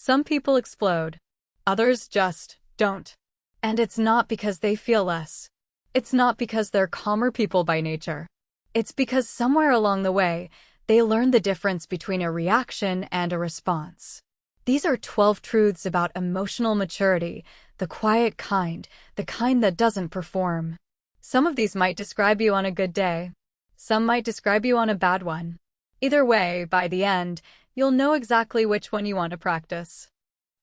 Some people explode. Others just don't. And it's not because they feel less. It's not because they're calmer people by nature. It's because somewhere along the way, they learned the difference between a reaction and a response. These are 12 truths about emotional maturity, the quiet kind, the kind that doesn't perform. Some of these might describe you on a good day. Some might describe you on a bad one. Either way, by the end, you'll know exactly which one you want to practice.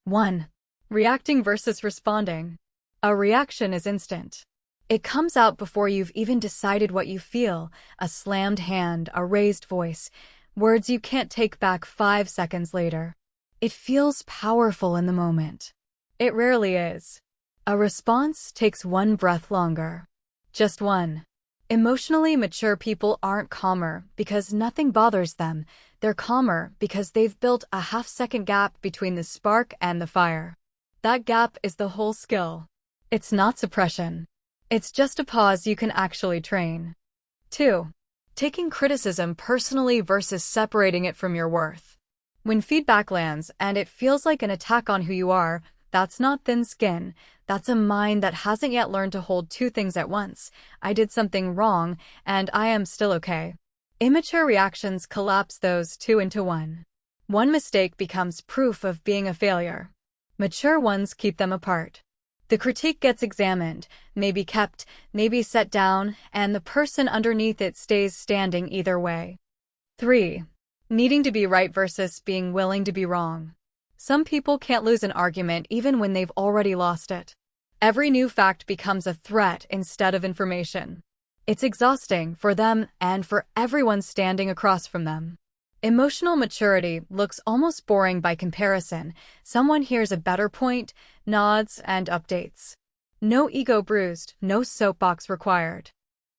1. Reacting versus responding. A reaction is instant. It comes out before you've even decided what you feel, a slammed hand, a raised voice, words you can't take back 5 seconds later. It feels powerful in the moment. It rarely is. A response takes one breath longer. Just one. Emotionally mature people aren't calmer because nothing bothers them. They're calmer because they've built a half-second gap between the spark and the fire. That gap is the whole skill. It's not suppression. It's just a pause you can actually train. 2. Taking criticism personally versus separating it from your worth. When feedback lands and it feels like an attack on who you are, that's not thin skin. That's a mind that hasn't yet learned to hold two things at once. I did something wrong, and I am still okay. Immature reactions collapse those two into one. One mistake becomes proof of being a failure. Mature ones keep them apart. The critique gets examined, maybe kept, maybe set down, and the person underneath it stays standing either way. 3. Needing to be right versus being willing to be wrong. Some people can't lose an argument even when they've already lost it. Every new fact becomes a threat instead of information. It's exhausting for them and for everyone standing across from them. Emotional maturity looks almost boring by comparison. Someone hears a better point, nods, and updates. No ego bruised, no soapbox required.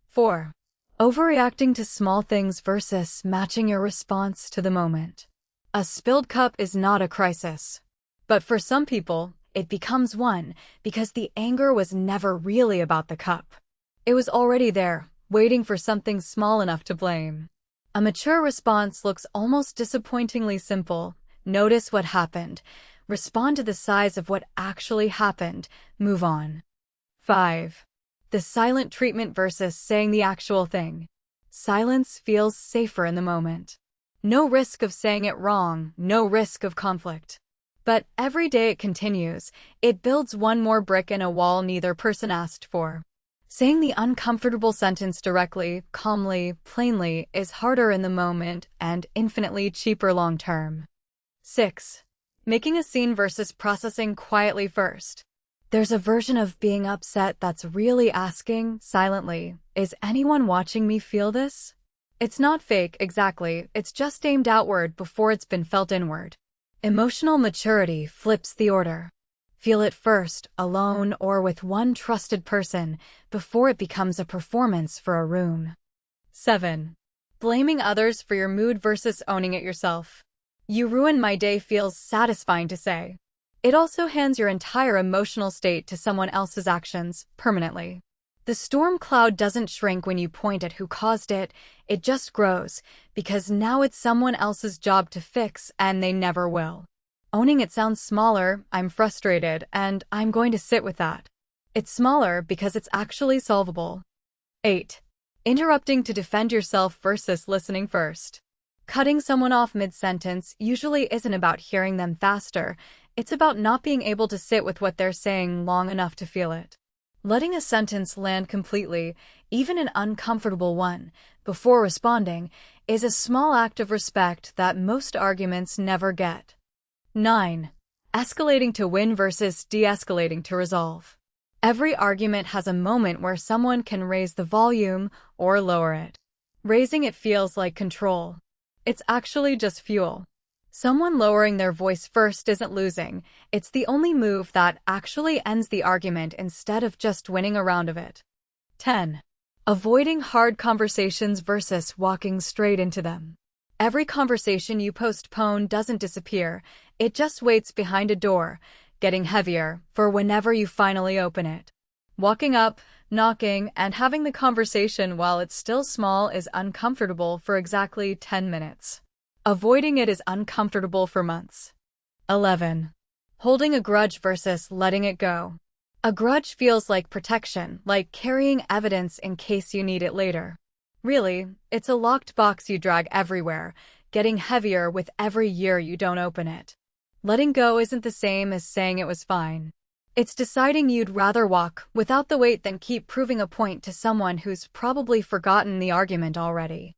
4. Overreacting to small things versus matching your response to the moment. A spilled cup is not a crisis. But for some people, it becomes one because the anger was never really about the cup. It was already there, waiting for something small enough to blame. A mature response looks almost disappointingly simple. Notice what happened. Respond to the size of what actually happened. Move on. 5. The silent treatment versus saying the actual thing. Silence feels safer in the moment. No risk of saying it wrong, no risk of conflict. But every day it continues, it builds one more brick in a wall neither person asked for. Saying the uncomfortable sentence directly, calmly, plainly is harder in the moment and infinitely cheaper long-term. 6. Making a scene versus processing quietly first. There's a version of being upset that's really asking, silently, is anyone watching me feel this? It's not fake, exactly, it's just aimed outward before it's been felt inward. Emotional maturity flips the order. Feel it first, alone or with one trusted person, before it becomes a performance for a room. 7. Blaming others for your mood versus owning it yourself. You ruined my day feels satisfying to say. It also hands your entire emotional state to someone else's actions, permanently. The storm cloud doesn't shrink when you point at who caused it, it just grows, because now it's someone else's job to fix and they never will. Owning it sounds smaller, I'm frustrated, and I'm going to sit with that. It's smaller because it's actually solvable. 8. Interrupting to defend yourself versus listening first. Cutting someone off mid-sentence usually isn't about hearing them faster, it's about not being able to sit with what they're saying long enough to feel it. Letting a sentence land completely, even an uncomfortable one, before responding, is a small act of respect that most arguments never get. 9. Escalating to win versus de-escalating to resolve. Every argument has a moment where someone can raise the volume or lower it. Raising it feels like control. It's actually just fuel. Someone lowering their voice first isn't losing, it's the only move that actually ends the argument instead of just winning a round of it. 10. Avoiding hard conversations versus walking straight into them. Every conversation you postpone doesn't disappear, it just waits behind a door, getting heavier for whenever you finally open it. Walking up, knocking, and having the conversation while it's still small is uncomfortable for exactly 10 minutes. Avoiding it is uncomfortable for months. 11. Holding a grudge versus letting it go. A grudge feels like protection, like carrying evidence in case you need it later. Really, it's a locked box you drag everywhere, getting heavier with every year you don't open it. Letting go isn't the same as saying it was fine. It's deciding you'd rather walk without the weight than keep proving a point to someone who's probably forgotten the argument already.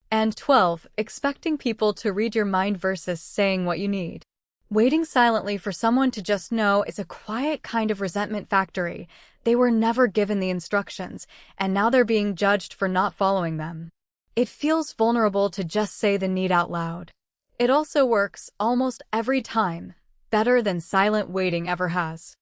And 12. Expecting people to read your mind versus saying what you need. Waiting silently for someone to just know is a quiet kind of resentment factory. They were never given the instructions, and now they're being judged for not following them. It feels vulnerable to just say the need out loud. It also works, almost every time, better than silent waiting ever has.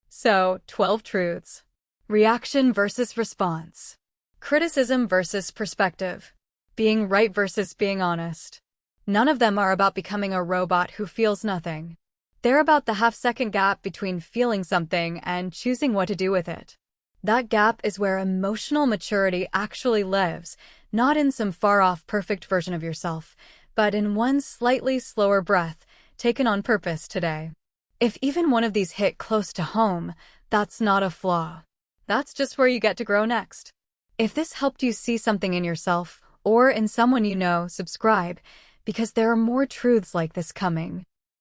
So, 12 truths. Reaction versus response. Criticism versus perspective. Being right versus being honest. None of them are about becoming a robot who feels nothing. They're about the half-second gap between feeling something and choosing what to do with it. That gap is where emotional maturity actually lives, not in some far-off perfect version of yourself, but in one slightly slower breath, taken on purpose today. If even one of these hit close to home, that's not a flaw. That's just where you get to grow next. If this helped you see something in yourself, or in someone you know, subscribe, because there are more truths like this coming.